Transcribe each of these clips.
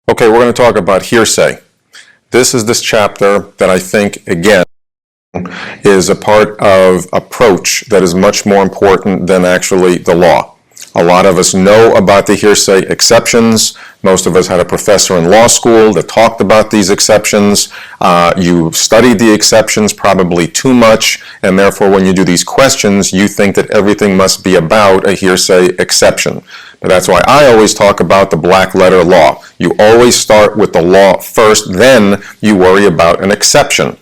Okay, we're going to talk about hearsay. This is this chapter that I think, again, is a part of approach that is much more important than actually the law. A lot of us know about the hearsay exceptions. Most of us had a professor in law school that talked about these exceptions. You studied the exceptions probably too much, and therefore when you do these questions, you think that everything must be about a hearsay exception. But that's why I always talk about the black letter law. You always start with the law first, then you worry about an exception.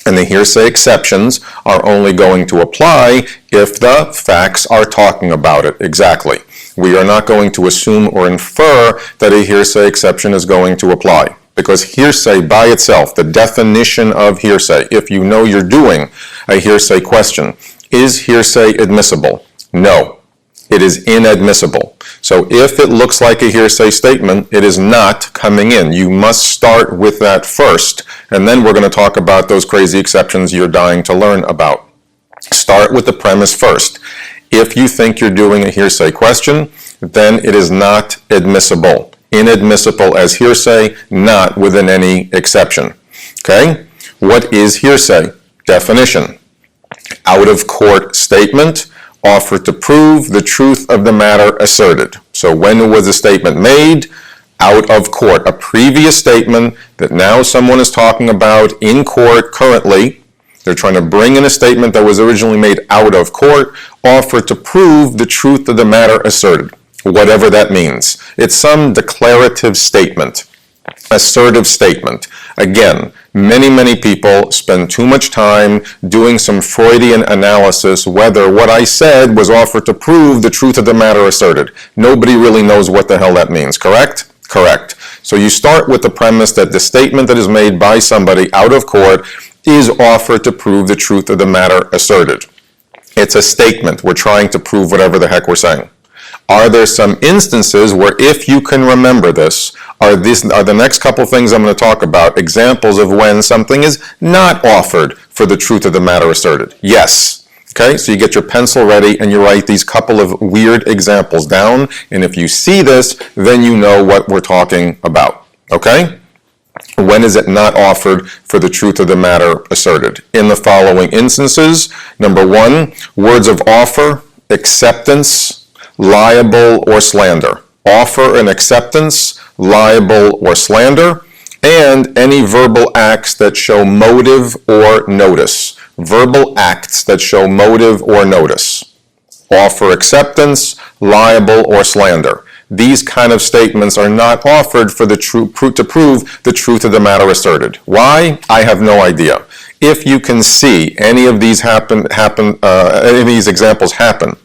And the hearsay exceptions are only going to apply if the facts are talking about it exactly. We are not going to assume or infer that a hearsay exception is going to apply. Because hearsay by itself, the definition of hearsay, if you know you're doing a hearsay question, is hearsay admissible? No. It is inadmissible. So if it looks like a hearsay statement, it is not coming in. You must start with that first, and then we're going to talk about those crazy exceptions you're dying to learn about. Start with the premise first. If you think you're doing a hearsay question, then it is not admissible. Inadmissible as hearsay, not within any exception. Okay? What is hearsay? Definition. Out-of-court statement offered to prove the truth of the matter asserted. So when was a statement made? Out of court. A previous statement that now someone is talking about in court currently. They're trying to bring in a statement that was originally made out of court, offered to prove the truth of the matter asserted, whatever that means. It's some declarative statement, assertive statement. Again, many people spend too much time doing some Freudian analysis whether what I said was offered to prove the truth of the matter asserted. Nobody really knows what the hell that means, correct? Correct. So you start with the premise that the statement that is made by somebody out of court is offered to prove the truth of the matter asserted. It's a statement. We're trying to prove whatever the heck we're saying. Are there some instances where, if you can remember this, are the next couple things I'm going to talk about examples of when something is not offered for the truth of the matter asserted? Yes. Okay, so you get your pencil ready and you write these couple of weird examples down, and if you see this, then you know what we're talking about. Okay? When is it not offered for the truth of the matter asserted? In the following instances: number one, words of offer, acceptance, liable, or slander. Offer and acceptance, liable, or slander, and any verbal acts that show motive or notice. Verbal acts that show motive or notice. Offer, acceptance, liable, or slander. These kind of statements are not offered for the to prove the truth of the matter asserted. Why? I have no idea. If you can see any of these any of these examples happen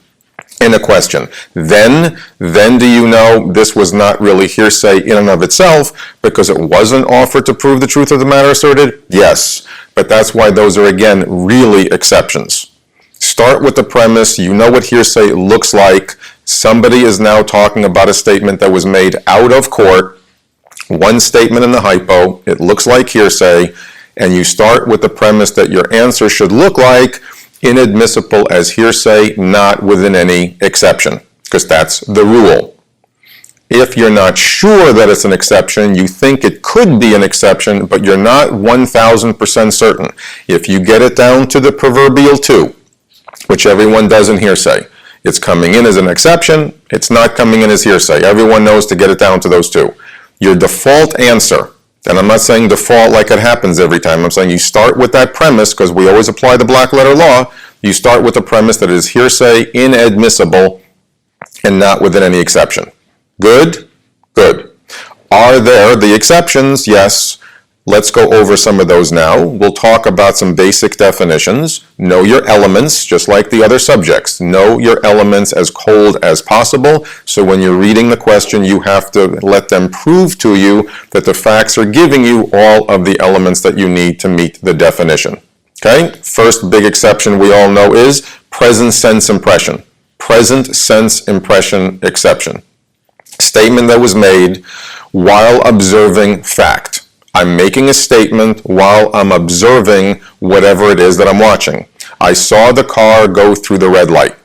in a question, then do you know this was not really hearsay in and of itself because it wasn't offered to prove the truth of the matter asserted? Yes, but that's why those are, again, really exceptions. Start with the premise, you know what hearsay looks like. Somebody is now talking about a statement that was made out of court, one statement in the hypo, it looks like hearsay, and you start with the premise that your answer should look like inadmissible as hearsay, not within any exception, because that's the rule. If you're not sure that it's an exception, you think it could be an exception, but you're not 1000% certain. If you get it down to the proverbial 2, which everyone does in hearsay, it's coming in as an exception, it's not coming in as hearsay. Everyone knows to get it down to those 2. Your default answer, and I'm not saying default like it happens every time, I'm saying you start with that premise, because we always apply the black letter law, you start with the premise that it is hearsay, inadmissible, and not within any exception. Good? Good. Are there the exceptions? Yes. Let's go over some of those now. We'll talk about some basic definitions. Know your elements, just like the other subjects. Know your elements as cold as possible, so when you're reading the question, you have to let them prove to you that the facts are giving you all of the elements that you need to meet the definition. Okay? First big exception we all know is present sense impression. Present sense impression exception. Statement that was made while observing fact. I'm making a statement while I'm observing whatever it is that I'm watching. I saw the car go through the red light.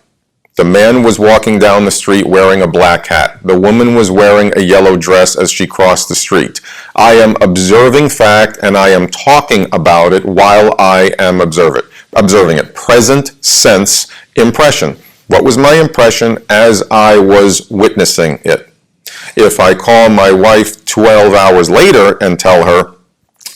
The man was walking down the street wearing a black hat. The woman was wearing a yellow dress as she crossed the street. I am observing fact and I am talking about it while I am observing it. Present sense impression. What was my impression as I was witnessing it? If I call my wife 12 hours later and tell her,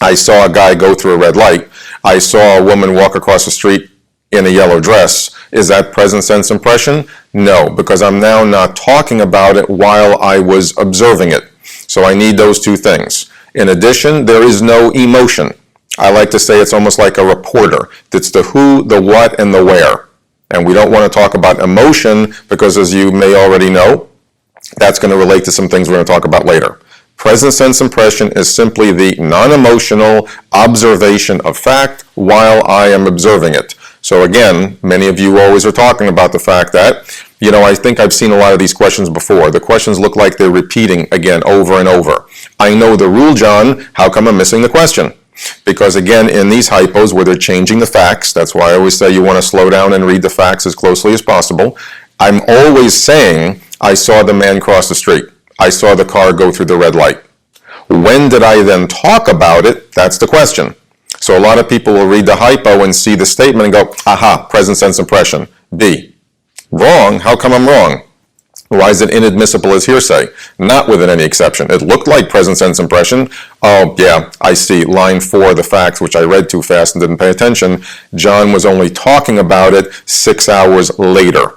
I saw a guy go through a red light, I saw a woman walk across the street in a yellow dress, is that present sense impression? No, because I'm now not talking about it while I was observing it. So I need those two things. In addition, there is no emotion. I like to say it's almost like a reporter. It's the who, the what, and the where. And we don't want to talk about emotion because, as you may already know, that's going to relate to some things we're going to talk about later. Present sense impression is simply the non-emotional observation of fact while I am observing it. So again, many of you always are talking about the fact that, I think I've seen a lot of these questions before. The questions look like they're repeating again over and over. I know the rule, John. How come I'm missing the question? Because again, in these hypos where they're changing the facts, that's why I always say you want to slow down and read the facts as closely as possible. I'm always saying, I saw the man cross the street. I saw the car go through the red light. When did I then talk about it? That's the question. So a lot of people will read the hypo and see the statement and go, aha, present sense impression. B. Wrong? How come I'm wrong? Why is it inadmissible as hearsay? Not within any exception. It looked like present sense impression. Oh, yeah, I see. Line 4 of the facts, which I read too fast and didn't pay attention. John was only talking about it 6 hours later.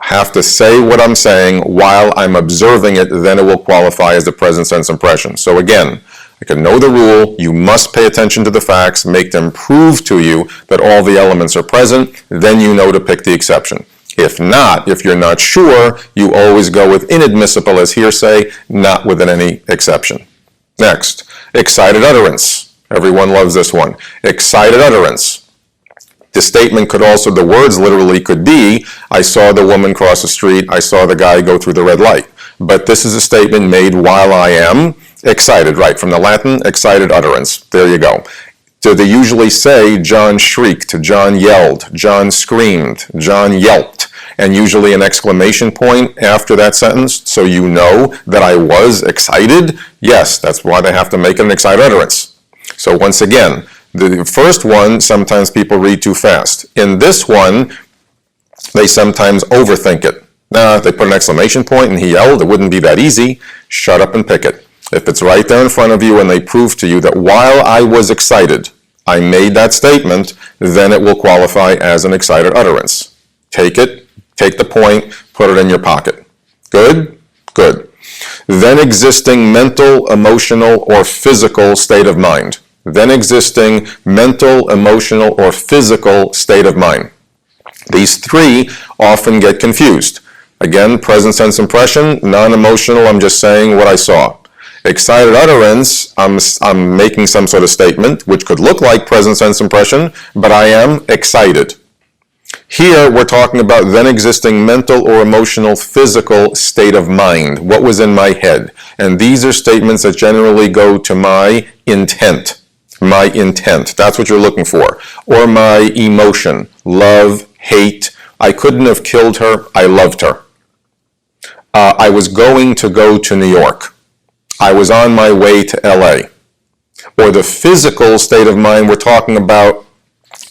Have to say what I'm saying while I'm observing it, then it will qualify as the present sense impression. So again, I can know the rule. You must pay attention to the facts, make them prove to you that all the elements are present, then you know to pick the exception. If not, if you're not sure, you always go with inadmissible as hearsay, not within any exception. Next, excited utterance. Everyone loves this one. Excited utterance. The statement could also, the words literally could be, I saw the woman cross the street, I saw the guy go through the red light. But this is a statement made while I am excited, right? From the Latin, excited utterance. There you go. So they usually say, John shrieked, John yelled, John screamed, John yelped, and usually an exclamation point after that sentence, so you know that I was excited. Yes, that's why they have to make it an excited utterance. So once again, the first one, sometimes people read too fast. In this one, they sometimes overthink it. They put an exclamation point and he yelled, it wouldn't be that easy. Shut up and pick it. If it's right there in front of you and they prove to you that while I was excited, I made that statement, then it will qualify as an excited utterance. Take it, take the point, put it in your pocket. Good? Good. Then existing mental, emotional, or physical state of mind. Then existing mental, emotional, or physical state of mind. These three often get confused. Again, present sense impression, non-emotional, I'm just saying what I saw. Excited utterance, I'm making some sort of statement, which could look like present sense impression, but I am excited. Here, we're talking about then existing mental or emotional physical state of mind. What was in my head? And these are statements that generally go to my intent. My intent, that's what you're looking for. Or my emotion, love, hate. I couldn't have killed her, I loved her. I was going to go to New York. I was on my way to LA. Or the physical state of mind, we're talking about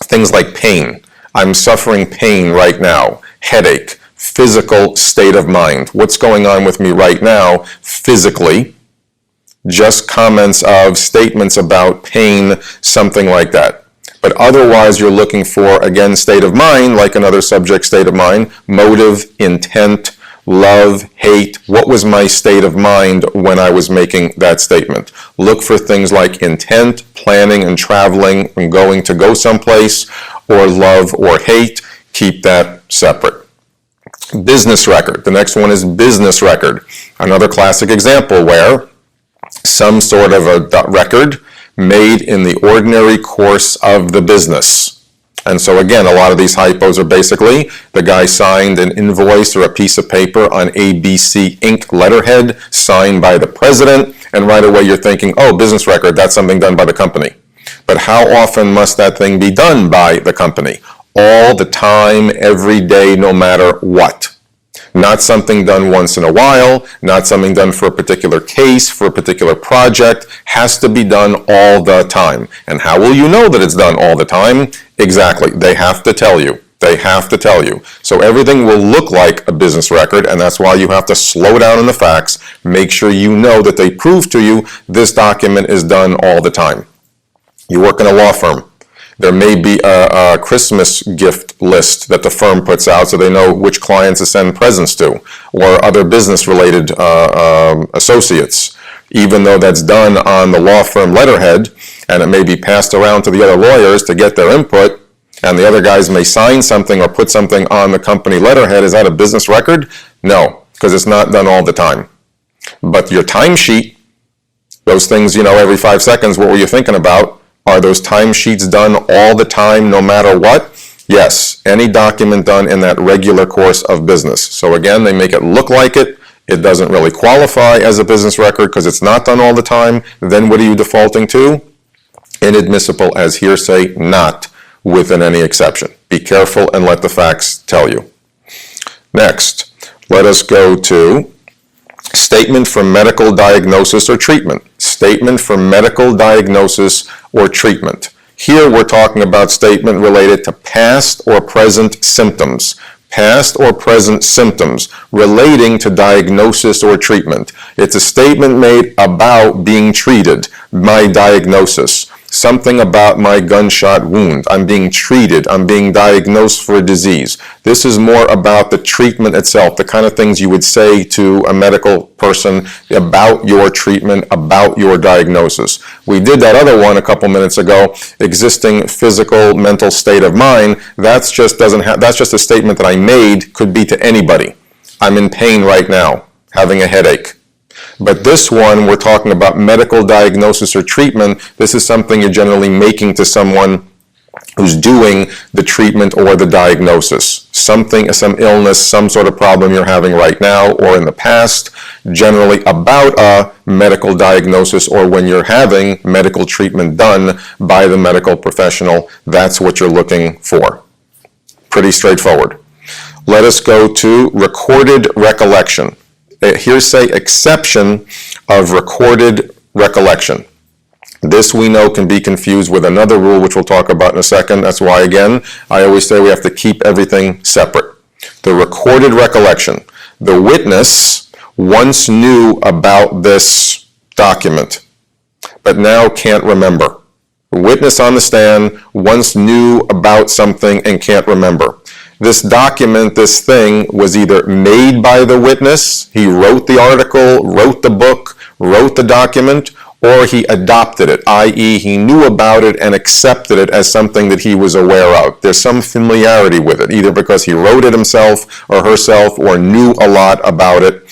things like pain. I'm suffering pain right now. Headache. Physical state of mind. What's going on with me right now physically? Just comments of statements about pain, something like that. But otherwise, you're looking for, again, state of mind, like another subject state of mind, motive, intent, love, hate. What was my state of mind when I was making that statement? Look for things like intent, planning and traveling and going to go someplace, or love or hate. Keep that separate. Business record. The next one is business record. Another classic example where some sort of a record made in the ordinary course of the business. And so again, a lot of these hypos are basically the guy signed an invoice or a piece of paper on ABC Inc. letterhead signed by the president, and right away you're thinking, oh, business record, that's something done by the company. But how often must that thing be done by the company? All the time, every day, no matter what. Not something done once in a while, not something done for a particular case, for a particular project. Has to be done all the time. And how will you know that it's done all the time? Exactly. They have to tell you. They have to tell you. So everything will look like a business record, and that's why you have to slow down on the facts. Make sure you know that they prove to you this document is done all the time. You work in a law firm. There may be a Christmas gift list that the firm puts out so they know which clients to send presents to, or other business-related associates. Even though that's done on the law firm letterhead, and it may be passed around to the other lawyers to get their input, and the other guys may sign something or put something on the company letterhead, is that a business record? No, because it's not done all the time. But your timesheet, those things, every 5 seconds, what were you thinking about? Are those timesheets done all the time, no matter what? Yes, any document done in that regular course of business. So again, they make it look like it. It doesn't really qualify as a business record because it's not done all the time. Then what are you defaulting to? Inadmissible as hearsay, not within any exception. Be careful and let the facts tell you. Next, let us go to statement for medical diagnosis or treatment. Statement for medical diagnosis or treatment. Here we're talking about statement related to past or present symptoms. Past or present symptoms relating to diagnosis or treatment. It's a statement made about being treated, my diagnosis. Something about my gunshot wound. I'm being treated. I'm being diagnosed for a disease. This is more about the treatment itself, the kind of things you would say to a medical person about your treatment, about your diagnosis. We did that other one a couple minutes ago, existing physical, mental state of mind. That's just a statement that I made, could be to anybody. I'm in pain right now, having a headache. But this one, we're talking about medical diagnosis or treatment. This is something you're generally making to someone who's doing the treatment or the diagnosis. Something, some illness, some sort of problem you're having right now or in the past, generally about a medical diagnosis or when you're having medical treatment done by the medical professional. That's what you're looking for. Pretty straightforward. Let us go to recorded recollection. A hearsay exception of recorded recollection. This we know can be confused with another rule which we'll talk about in a second. That's why, again, I always say we have to keep everything separate. The recorded recollection. The witness once knew about this document, but now can't remember. The witness on the stand once knew about something and can't remember. This document, this thing, was either made by the witness, he wrote the article, wrote the book, wrote the document, or he adopted it, i.e. he knew about it and accepted it as something that he was aware of. There's some familiarity with it, either because he wrote it himself or herself or knew a lot about it.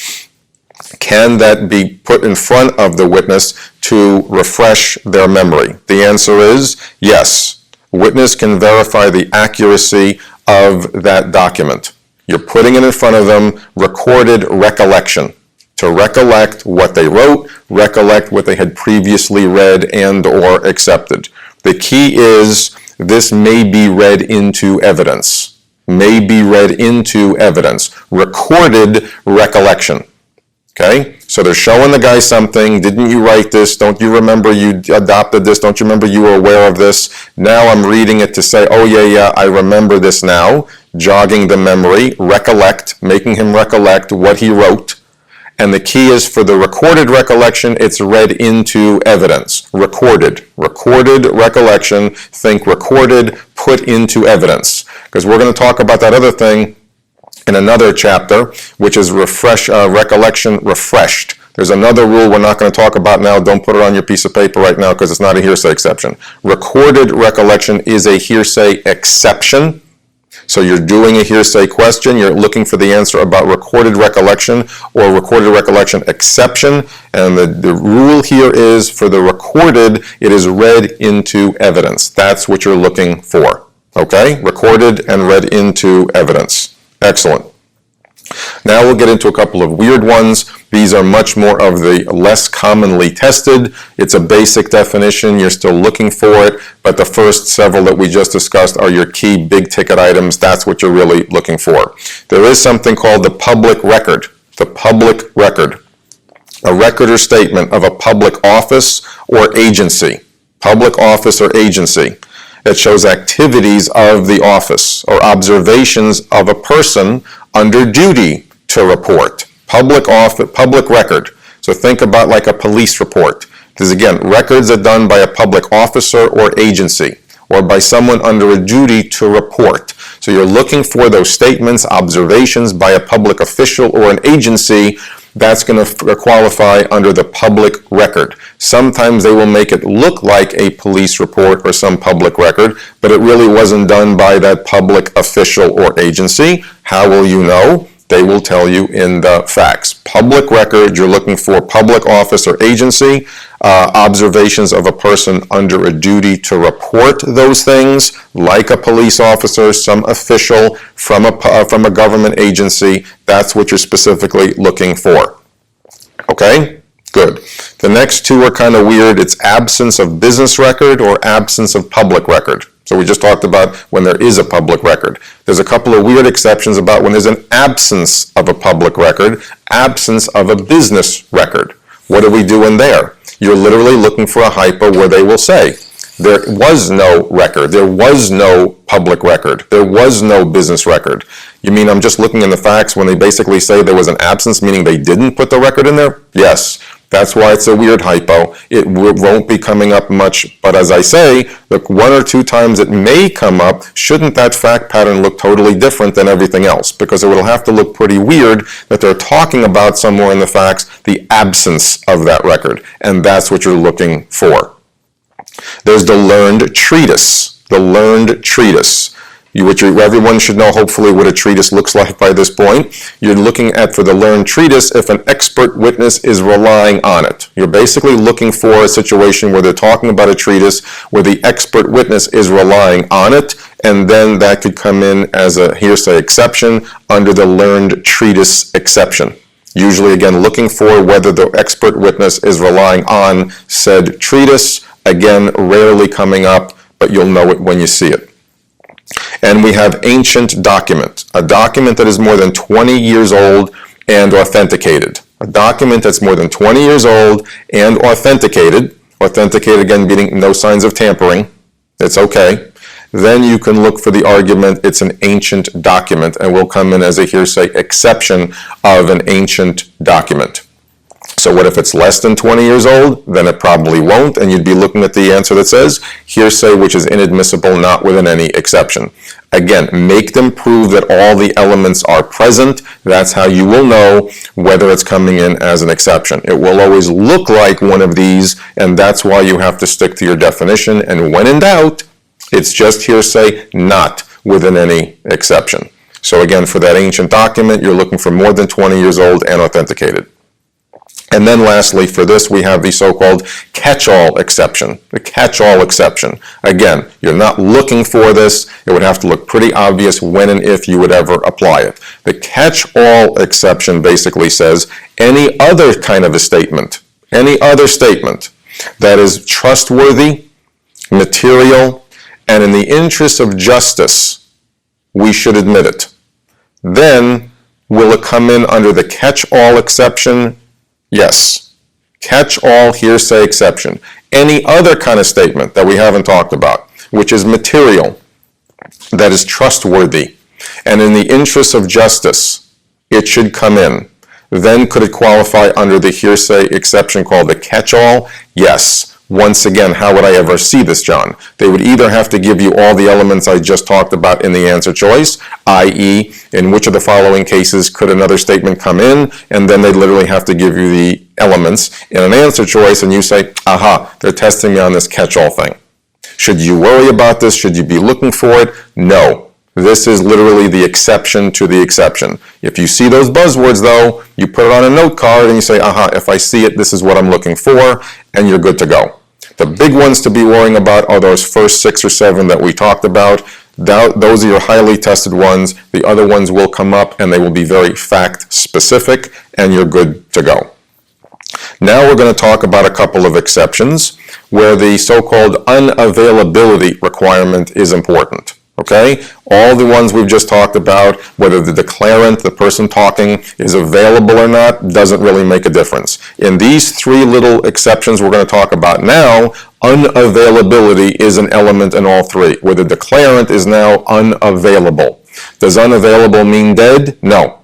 Can that be put in front of the witness to refresh their memory? The answer is yes. Witness can verify the accuracy of that document. You're putting it in front of them, recorded recollection. To recollect what they wrote, recollect what they had previously read and or accepted. The key is this may be read into evidence. May be read into evidence. Recorded recollection. Okay? So they're showing the guy something. Didn't you write this? Don't you remember you adopted this? Don't you remember you were aware of this? Now I'm reading it to say, oh yeah, I remember this now. Jogging the memory, recollect, making him recollect what he wrote. And the key is for the recorded recollection, it's read into evidence. Recorded recollection, think recorded, put into evidence. Because we're going to talk about that other thing in another chapter, which is recollection refreshed. There's another rule we're not going to talk about now. Don't put it on your piece of paper right now because it's not a hearsay exception. Recorded recollection is a hearsay exception. So you're doing a hearsay question, you're looking for the answer about recorded recollection or recorded recollection exception, and the rule here is for the recorded, it is read into evidence. That's what you're looking for. Okay? Recorded and read into evidence. Excellent. Now we'll get into a couple of weird ones. These are much more of the less commonly tested. It's a basic definition. You're still looking for it, but the first several that we just discussed are your key big ticket items. That's what you're really looking for. There is something called the public record. The public record. A record or statement of a public office or agency. Public office or agency. It shows activities of the office or observations of a person under duty to report. Public office, public record. So think about like a police report. This is again, records are done by a public officer or agency or by someone under a duty to report. So you're looking for those statements, observations by a public official or an agency. That's going to qualify under the public record. Sometimes they will make it look like a police report or some public record, but it really wasn't done by that public official or agency. How will you know? They will tell you in the facts. Public record, you're looking for public office or agency, observations of a person under a duty to report those things, like a police officer, some official from a government agency. That's what you're specifically looking for. Okay? Good. The next two are kind of weird. It's absence of business record or absence of public record. So we just talked about when there is a public record. There's a couple of weird exceptions about when there's an absence of a public record, absence of a business record. What do we do in there? You're literally looking for a hypo where they will say, there was no record, there was no public record, there was no business record. You mean I'm just looking in the facts when they basically say there was an absence, meaning they didn't put the record in there? Yes. That's why it's a weird hypo. It won't be coming up much, but as I say, look, one or two times it may come up. Shouldn't that fact pattern look totally different than everything else? Because it will have to look pretty weird that they're talking about somewhere in the facts the absence of that record, and that's what you're looking for. There's the learned treatise. The learned treatise. Which everyone should know hopefully what a treatise looks like by this point. You're looking at, for the learned treatise, if an expert witness is relying on it. You're basically looking for a situation where they're talking about a treatise where the expert witness is relying on it, and then that could come in as a hearsay exception under the learned treatise exception. Usually, again, looking for whether the expert witness is relying on said treatise. Again, rarely coming up, but you'll know it when you see it. And we have ancient document, a document that is more than 20 years old and authenticated. A document that's more than 20 years old and authenticated, authenticated again meaning no signs of tampering, it's okay. Then you can look for the argument it's an ancient document and will come in as a hearsay exception of an ancient document. So what if it's less than 20 years old? Then it probably won't, and you'd be looking at the answer that says hearsay, which is inadmissible, not within any exception. Again, make them prove that all the elements are present. That's how you will know whether it's coming in as an exception. It will always look like one of these, and that's why you have to stick to your definition. And when in doubt, it's just hearsay, not within any exception. So again, for that ancient document, you're looking for more than 20 years old and authenticated. And then lastly, for this, we have the so-called catch-all exception, the catch-all exception. Again, you're not looking for this. It would have to look pretty obvious when and if you would ever apply it. The catch-all exception basically says any other kind of a statement, any other statement that is trustworthy, material, and in the interest of justice, we should admit it. Then, will it come in under the catch-all exception? Yes. Catch-all hearsay exception. Any other kind of statement that we haven't talked about, which is material, that is trustworthy, and in the interest of justice, it should come in. Then could it qualify under the hearsay exception called the catch-all? Yes. Once again, how would I ever see this, John? They would either have to give you all the elements I just talked about in the answer choice, i.e., in which of the following cases could another statement come in, and then they'd literally have to give you the elements in an answer choice, and you say, aha, they're testing me on this catch-all thing. Should you worry about this? Should you be looking for it? No. This is literally the exception to the exception. If you see those buzzwords, though, you put it on a note card and you say, aha, if I see it, this is what I'm looking for, and you're good to go. The big ones to be worrying about are those first 6 or 7 that we talked about. Those are your highly tested ones. The other ones will come up and they will be very fact specific, and you're good to go. Now we're going to talk about a couple of exceptions where the so-called unavailability requirement is important. Okay? All the ones we've just talked about, whether the declarant, the person talking, is available or not, doesn't really make a difference. In these three little exceptions we're going to talk about now, unavailability is an element in all three, where the declarant is now unavailable. Does unavailable mean dead? No.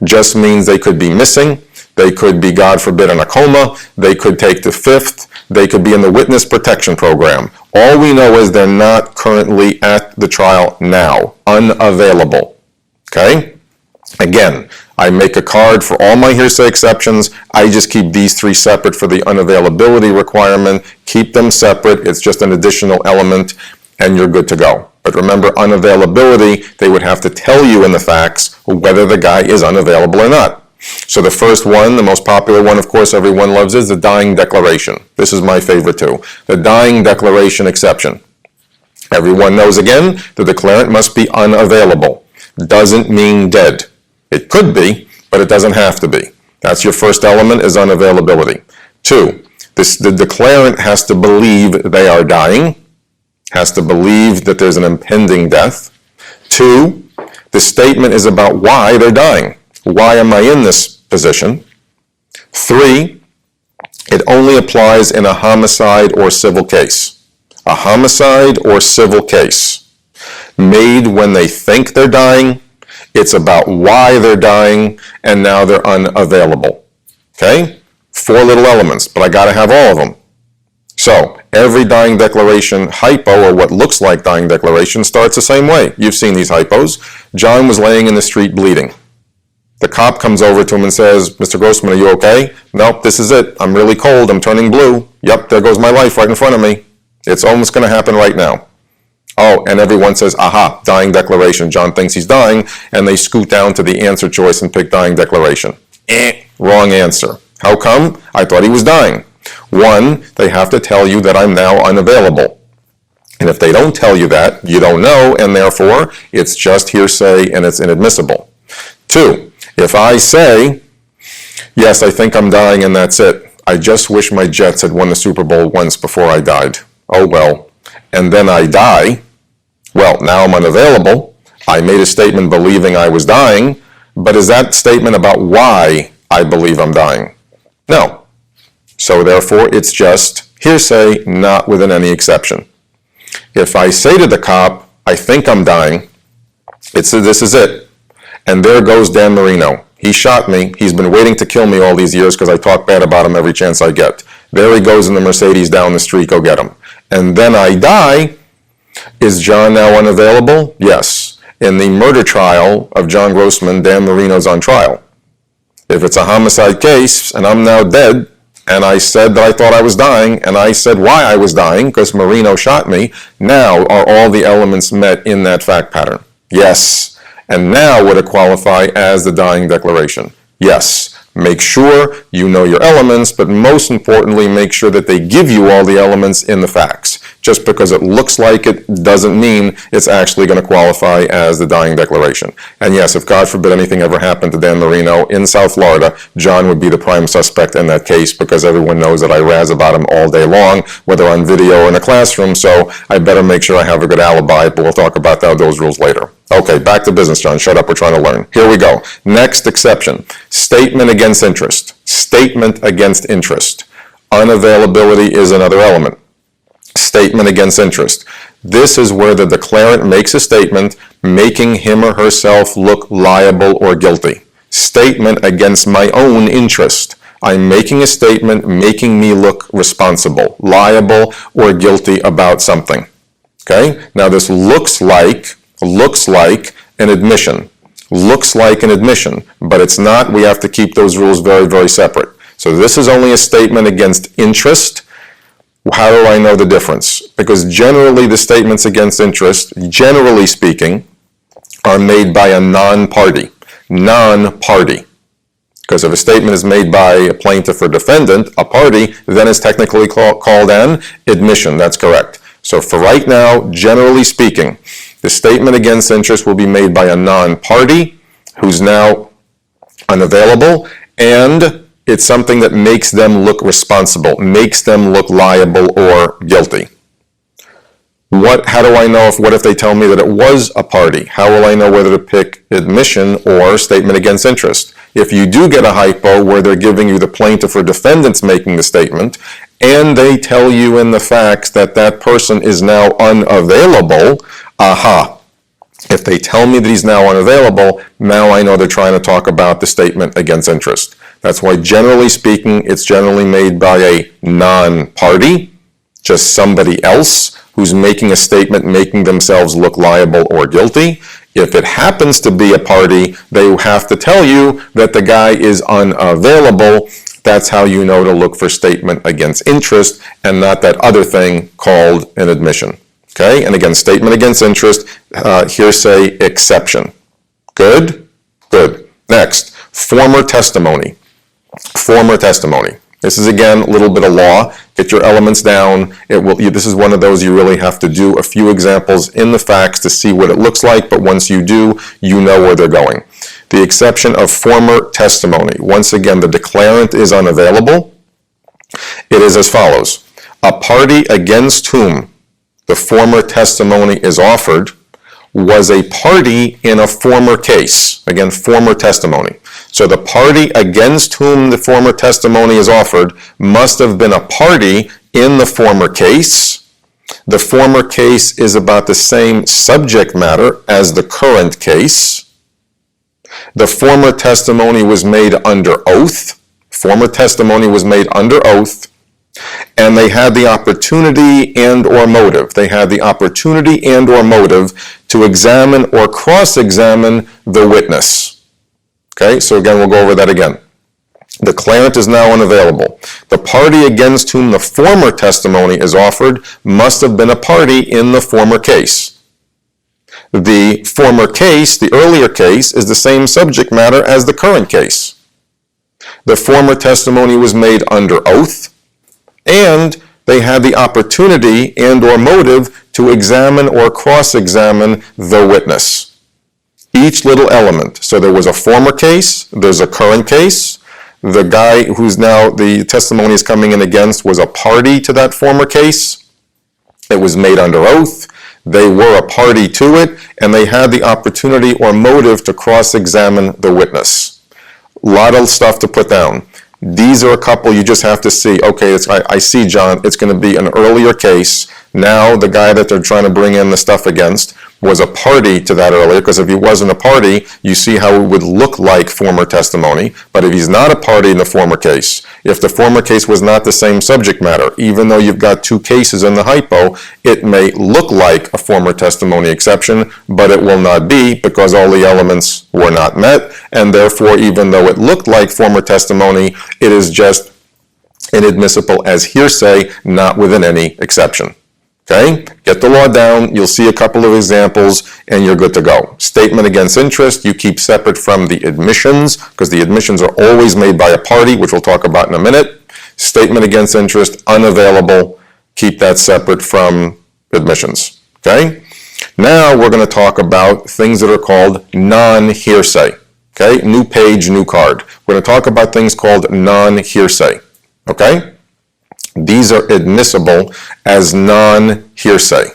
Just means they could be missing. They could be, God forbid, in a coma. They could take the fifth. They could be in the witness protection program. All we know is they're not currently at the trial now. Unavailable. Okay? Again, I make a card for all my hearsay exceptions. I just keep these three separate for the unavailability requirement. Keep them separate. It's just an additional element, and you're good to go. But remember, unavailability, they would have to tell you in the facts whether the guy is unavailable or not. So the first one, the most popular one, of course, everyone loves, is the dying declaration. This is my favorite too. The dying declaration exception. Everyone knows, again, the declarant must be unavailable. Doesn't mean dead. It could be, but it doesn't have to be. That's your first element, is unavailability. Two, the declarant has to believe they are dying, has to believe that there's an impending death. Two, the statement is about why they're dying. Why am I in this position? Three, it only applies in a homicide or civil case. A homicide or civil case made when they think they're dying. It's about why they're dying, and now they're unavailable. Okay? Four little elements, but I got to have all of them. So every dying declaration hypo, or what looks like dying declaration, starts the same way. You've seen these hypos. John was laying in the street bleeding. The cop comes over to him and says, Mr. Grossman, are you okay? Nope, this is it. I'm really cold. I'm turning blue. Yep, there goes my life right in front of me. It's almost going to happen right now. Oh, and everyone says, aha, dying declaration. John thinks he's dying, and they scoot down to the answer choice and pick dying declaration. Wrong answer. How come? I thought he was dying. One, they have to tell you that I'm now unavailable. And if they don't tell you that, you don't know, and therefore, it's just hearsay and it's inadmissible. Two, if I say, yes, I think I'm dying and that's it. I just wish my Jets had won the Super Bowl once before I died. Oh well. And then I die. Well, now I'm unavailable. I made a statement believing I was dying, but is that statement about why I believe I'm dying? No. So therefore, it's just hearsay, not within any exception. If I say to the cop, I think I'm dying, this is it. And there goes Dan Marino. He shot me. He's been waiting to kill me all these years because I talk bad about him every chance I get. There he goes in the Mercedes down the street. Go get him. And then I die. Is John now unavailable? Yes. In the murder trial of John Grossman, Dan Marino's on trial. If it's a homicide case and I'm now dead, and I said that I thought I was dying, and I said why I was dying, because Marino shot me, now are all the elements met in that fact pattern? Yes. And now would it qualify as the dying declaration? Yes. Make sure you know your elements, but most importantly, make sure that they give you all the elements in the facts. Just because it looks like it doesn't mean it's actually going to qualify as the dying declaration. And yes, if God forbid anything ever happened to Dan Marino in South Florida, John would be the prime suspect in that case because everyone knows that I razz about him all day long, whether on video or in a classroom, so I better make sure I have a good alibi, but we'll talk about those rules later. Okay, back to business, John. Shut up, we're trying to learn. Here we go. Next exception, statement against interest. Statement against interest. Unavailability is another element. Statement against interest. This is where the declarant makes a statement making him or herself look liable or guilty. Statement against my own interest. I'm making a statement making me look responsible, liable, or guilty about something. Okay? Now this looks like an admission. Looks like an admission, but it's not. We have to keep those rules very, very separate. So this is only a statement against interest. How do I know the difference? Because generally the statements against interest, generally speaking, are made by a non-party. Non-party. Because if a statement is made by a plaintiff or defendant, a party, then it's technically called an admission. That's correct. So for right now, generally speaking, The statement against interest will be made by a non-party who's now unavailable, and it's something that makes them look responsible, makes them look liable or guilty. How do I know what if they tell me that it was a party? How will I know whether to pick admission or statement against interest? If you do get a hypo where they're giving you the plaintiff or defendants making the statement, and they tell you in the facts that that person is now unavailable, aha. If they tell me that he's now unavailable, now I know they're trying to talk about the statement against interest. That's why, generally speaking, it's generally made by a non-party, just somebody else who's making a statement, making themselves look liable or guilty. If it happens to be a party, they have to tell you that the guy is unavailable. That's how you know to look for statement against interest and not that other thing called an admission. Okay, and again, statement against interest, hearsay exception. Good? Good. Next, former testimony. Former testimony. This is, again, a little bit of law. Get your elements down. This is one of those you really have to do a few examples in the facts to see what it looks like, but once you do, you know where they're going. The exception of former testimony. Once again, the declarant is unavailable. It is as follows. A party against whom the former testimony is offered was a party in a former case. Again, former testimony. So the party against whom the former testimony is offered must have been a party in the former case. The former case is about the same subject matter as the current case. The former testimony was made under oath. Former testimony was made under oath. And they had the opportunity and or motive. They had the opportunity and or motive to examine or cross-examine the witness. Okay, so again, we'll go over that again. The declarant is now unavailable. The party against whom the former testimony is offered must have been a party in the former case. The former case, the earlier case, is the same subject matter as the current case. The former testimony was made under oath, and they had the opportunity and or motive to examine or cross-examine the witness. Each little element. So there was a former case, there's a current case. The guy who's now the testimony is coming in against was a party to that former case. It was made under oath. They were a party to it, and they had the opportunity or motive to cross-examine the witness. A lot of stuff to put down. These are a couple you just have to see. Okay, I see, John, it's going to be an earlier case. Now the guy that they're trying to bring in the stuff against was a party to that earlier, because if he wasn't a party, you see how it would look like former testimony. But if he's not a party in the former case, if the former case was not the same subject matter, even though you've got two cases in the hypo, it may look like a former testimony exception, but it will not be, because all the elements were not met, and therefore, even though it looked like former testimony, it is just inadmissible as hearsay, not within any exception. Okay, get the law down, you'll see a couple of examples, and you're good to go. Statement against interest, you keep separate from the admissions, because the admissions are always made by a party, which we'll talk about in a minute. Statement against interest, unavailable, keep that separate from admissions. Okay, now we're going to talk about things that are called non-hearsay. Okay, new page, new card. We're going to talk about things called non-hearsay. Okay? These are admissible as non-hearsay.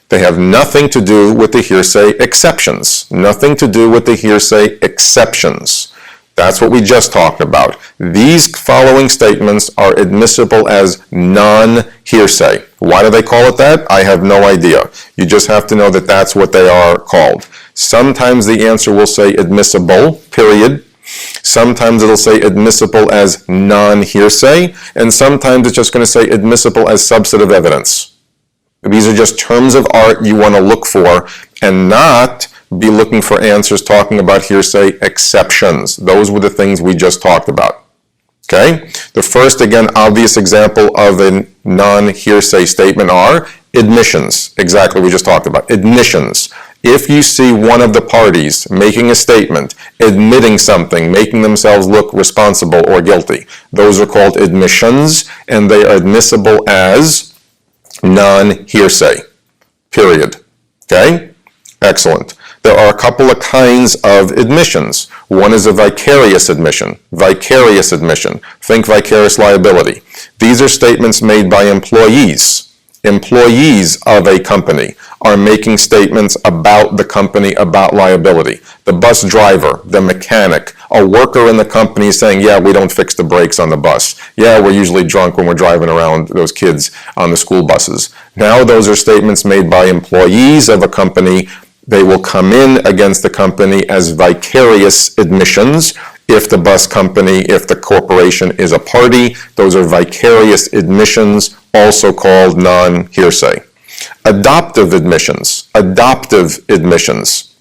They have nothing to do with the hearsay exceptions. Nothing to do with the hearsay exceptions. That's what we just talked about. These following statements are admissible as non-hearsay. Why do they call it that? I have no idea. You just have to know that that's what they are called. Sometimes the answer will say admissible, period. Sometimes it'll say admissible as non-hearsay, and sometimes it's just going to say admissible as substantive evidence. These are just terms of art you want to look for and not be looking for answers talking about hearsay exceptions. Those were the things we just talked about. Okay? The first, again, obvious example of a non-hearsay statement are admissions. Exactly what we just talked about. Admissions. If you see one of the parties making a statement, admitting something, making themselves look responsible or guilty, those are called admissions, and they are admissible as non-hearsay. Period. Okay? Excellent. There are a couple of kinds of admissions. One is a vicarious admission. Vicarious admission. Think vicarious liability. These are statements made by employees. Employees of a company are making statements about the company, about liability. The bus driver, the mechanic, a worker in the company is saying, yeah, we don't fix the brakes on the bus. Yeah, we're usually drunk when we're driving around those kids on the school buses. Now those are statements made by employees of a company. They will come in against the company as vicarious admissions. If the bus company, if the corporation is a party, those are vicarious admissions, also called non-hearsay. Adoptive admissions. Adoptive admissions.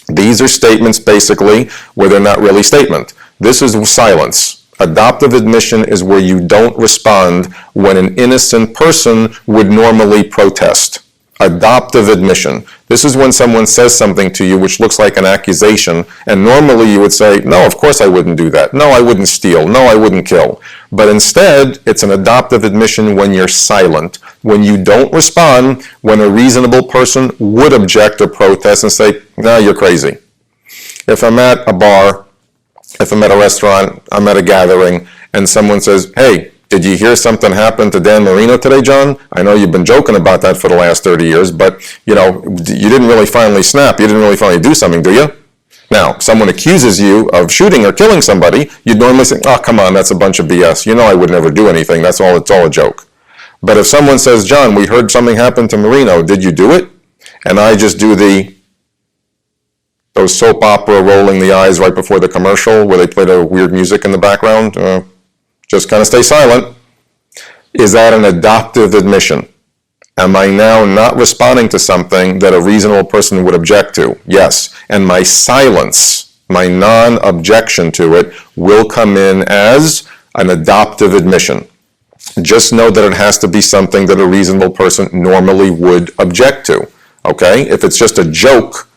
These are statements basically where they're not really statement. This is silence. Adoptive admission is where you don't respond when an innocent person would normally protest. Adoptive admission. This is when someone says something to you which looks like an accusation, and normally you would say, no, of course I wouldn't do that. No, I wouldn't steal. No, I wouldn't kill. But instead, it's an adoptive admission when you're silent, when you don't respond, when a reasonable person would object or protest and say, no, you're crazy. If I'm at a bar, if I'm at a restaurant, I'm at a gathering, and someone says, hey, did you hear something happen to Dan Marino today, John? I know you've been joking about that for the last 30 years, but, you know, you didn't really finally snap. You didn't really finally do something, do you? Now, someone accuses you of shooting or killing somebody, you'd normally say, oh, come on, that's a bunch of BS. You know I would never do anything. It's all a joke. But if someone says, John, we heard something happen to Marino. Did you do it? And I just do those soap opera rolling the eyes right before the commercial where they play the weird music in the background, just kind of stay silent. Is that an adoptive admission? Am I now not responding to something that a reasonable person would object to? Yes. And my silence, my non-objection to it, will come in as an adoptive admission. Just know that it has to be something that a reasonable person normally would object to. Okay? If it's just a joke,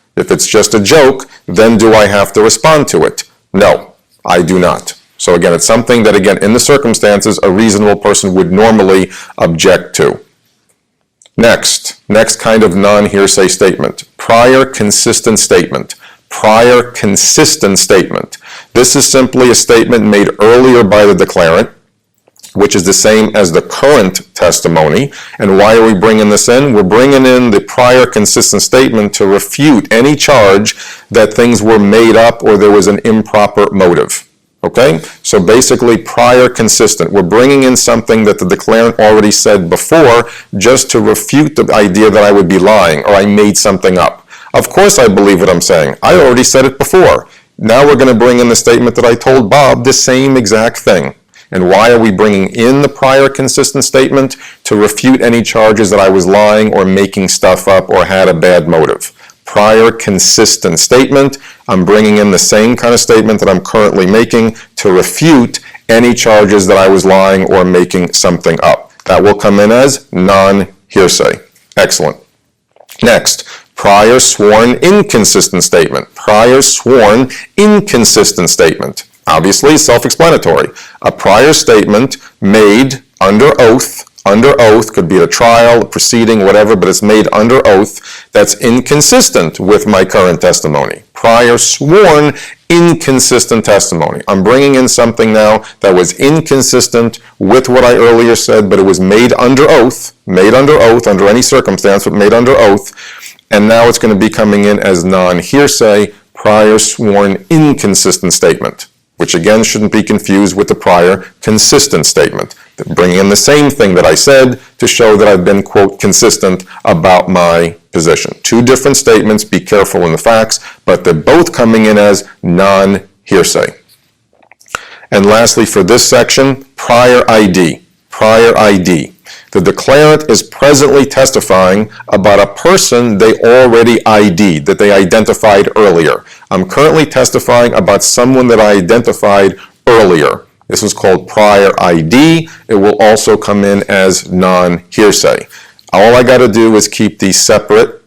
then do I have to respond to it? No, I do not. So again, it's something that, again, in the circumstances, a reasonable person would normally object to. Next kind of non-hearsay statement, prior consistent statement. Prior consistent statement. This is simply a statement made earlier by the declarant, which is the same as the current testimony. And why are we bringing this in? We're bringing in the prior consistent statement to refute any charge that things were made up or there was an improper motive. Okay? So basically, prior consistent. We're bringing in something that the declarant already said before just to refute the idea that I would be lying or I made something up. Of course I believe what I'm saying. I already said it before. Now we're going to bring in the statement that I told Bob the same exact thing. And why are we bringing in the prior consistent statement? To refute any charges that I was lying or making stuff up or had a bad motive. Prior consistent statement. I'm bringing in the same kind of statement that I'm currently making to refute any charges that I was lying or making something up. That will come in as non-hearsay. Excellent. Next, prior sworn inconsistent statement. Prior sworn inconsistent statement. Obviously, self-explanatory. A prior statement made under oath, could be at a trial, a proceeding, whatever, but it's made under oath that's inconsistent with my current testimony. Prior sworn inconsistent testimony. I'm bringing in something now that was inconsistent with what I earlier said, but it was made under oath, under any circumstance, but made under oath, and now it's going to be coming in as non-hearsay, prior sworn inconsistent statement, which again shouldn't be confused with the prior consistent statement. Bringing in the same thing that I said to show that I've been, quote, consistent about my position. Two different statements, be careful in the facts, but they're both coming in as non-hearsay. And lastly, for this section, prior ID. Prior ID. The declarant is presently testifying about a person they already ID'd, that they identified earlier. I'm currently testifying about someone that I identified earlier. This is called prior ID. It will also come in as non-hearsay. All I got to do is keep these separate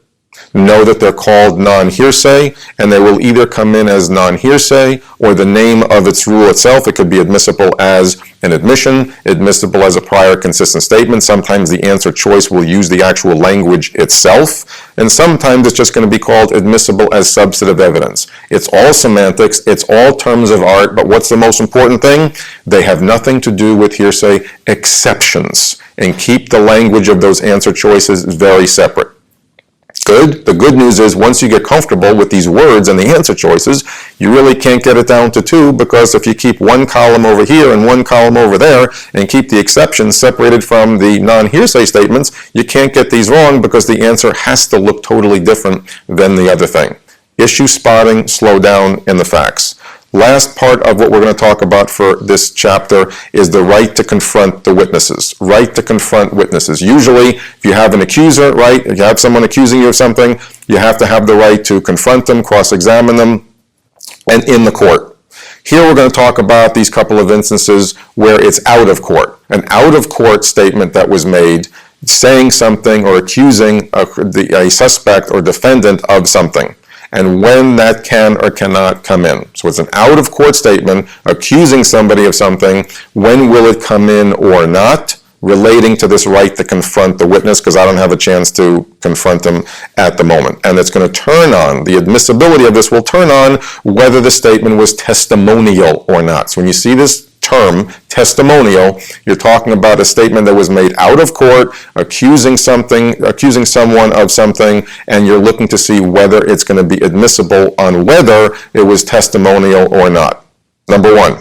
Know that they're called non-hearsay, and they will either come in as non-hearsay or the name of its rule itself. It could be admissible as an admission, admissible as a prior consistent statement. Sometimes the answer choice will use the actual language itself, and sometimes it's just going to be called admissible as substantive evidence. It's all semantics, it's all terms of art, but what's the most important thing? They have nothing to do with hearsay exceptions, and keep the language of those answer choices very separate. Good. The good news is once you get comfortable with these words and the answer choices, you really can't get it down to two, because if you keep one column over here and one column over there and keep the exceptions separated from the non-hearsay statements, you can't get these wrong because the answer has to look totally different than the other thing. Issue spotting, slow down in the facts. Last part of what we're going to talk about for this chapter is the right to confront the witnesses. Right to confront witnesses. Usually, if you have an accuser, right, if you have someone accusing you of something, you have to have the right to confront them, cross-examine them, and in the court. Here we're going to talk about these couple of instances where it's out of court. An out-of-court statement that was made saying something or accusing a suspect or defendant of something, and when that can or cannot come in. So it's an out-of-court statement accusing somebody of something. When will it come in or not? Relating to this right to confront the witness, because I don't have a chance to confront them at the moment. And it's going to turn on, the admissibility of this will turn on whether the statement was testimonial or not. So when you see this term, testimonial, you're talking about a statement that was made out of court, accusing someone of something, and you're looking to see whether it's going to be admissible on whether it was testimonial or not. Number one,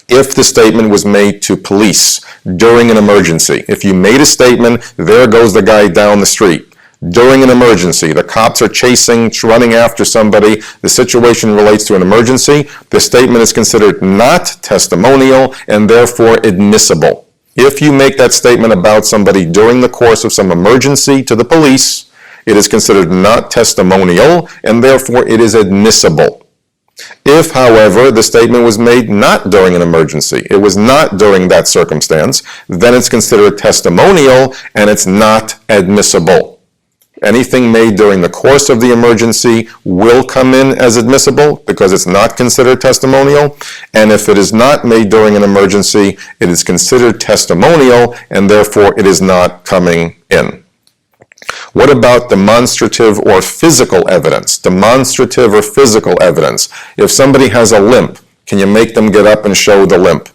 if the statement was made to police during an emergency. If you made a statement, there goes the guy down the street. During an emergency, the cops are running after somebody, the situation relates to an emergency, the statement is considered not testimonial and therefore admissible. If you make that statement about somebody during the course of some emergency to the police, it is considered not testimonial and therefore it is admissible. If, however, the statement was made not during an emergency, it was not during that circumstance, then it's considered testimonial and it's not admissible. Anything made during the course of the emergency will come in as admissible because it's not considered testimonial. And if it is not made during an emergency, it is considered testimonial and therefore it is not coming in. What about demonstrative or physical evidence? Demonstrative or physical evidence. If somebody has a limp, can you make them get up and show the limp?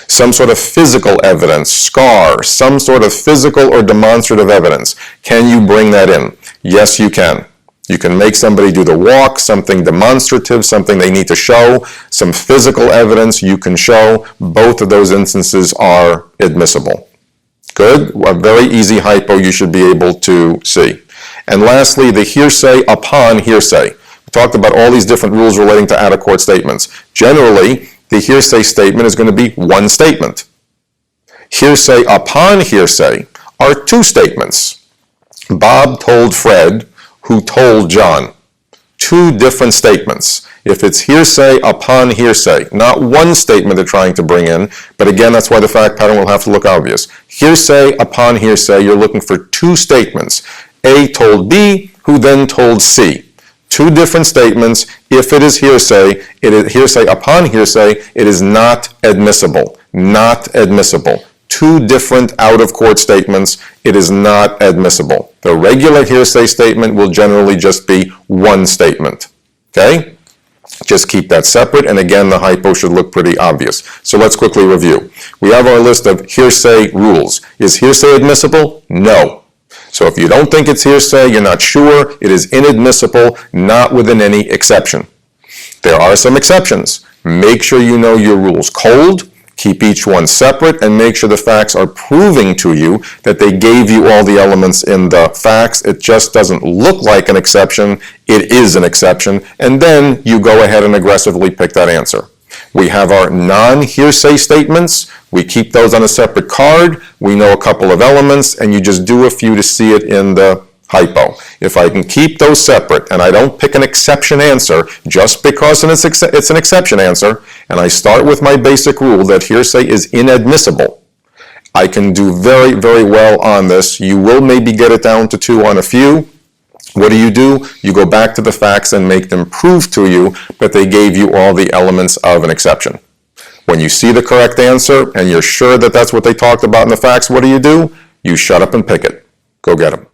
Some sort of physical evidence, scar, some sort of physical or demonstrative evidence. Can you bring that in? Yes, you can. You can make somebody do the walk, something demonstrative, something they need to show, some physical evidence you can show. Both of those instances are admissible. Good. A very easy hypo you should be able to see. And lastly, the hearsay upon hearsay. We talked about all these different rules relating to out-of-court statements. Generally, the hearsay statement is going to be one statement. Hearsay upon hearsay are two statements. Bob told Fred, who told John. Two different statements. If it's hearsay upon hearsay, not one statement they're trying to bring in, but again, that's why the fact pattern will have to look obvious. Hearsay upon hearsay, you're looking for two statements. A told B, who then told C. Two different statements. If it is hearsay upon hearsay, it is not admissible. Not admissible. Two different out-of-court statements, it is not admissible. The regular hearsay statement will generally just be one statement. Okay? Just keep that separate, and again, the hypo should look pretty obvious. So let's quickly review. We have our list of hearsay rules. Is hearsay admissible? No. So if you don't think it's hearsay, you're not sure, it is inadmissible, not within any exception. There are some exceptions. Make sure you know your rules cold, keep each one separate, and make sure the facts are proving to you that they gave you all the elements in the facts. It just doesn't look like an exception. It is an exception. And then you go ahead and aggressively pick that answer. We have our non-hearsay statements. We keep those on a separate card. We know a couple of elements, and you just do a few to see it in the hypo. If I can keep those separate, and I don't pick an exception answer just because it's an exception answer, and I start with my basic rule that hearsay is inadmissible, I can do very, very well on this. You will maybe get it down to two on a few, What do? You go back to the facts and make them prove to you that they gave you all the elements of an exception. When you see the correct answer and you're sure that that's what they talked about in the facts, what do? You shut up and pick it. Go get them.